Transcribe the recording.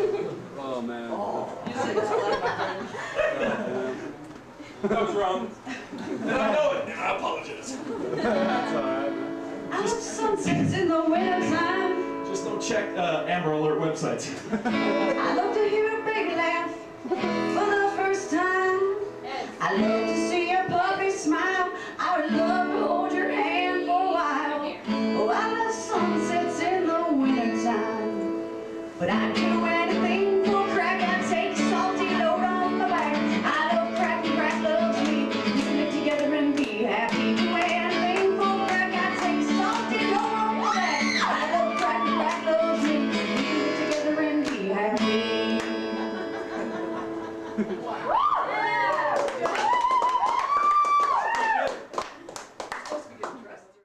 Oh, man. You said it's all right, That was wrong. And I know it, and I apologize. That's all right, man. I love sunsets in the wintertime. Just don't check Amber Alert websites. I love to hear a baby laugh for the first time. I love to see your puppy smile. I would love to hold your hand for a while. Oh, I love sunsets in the wintertime. But I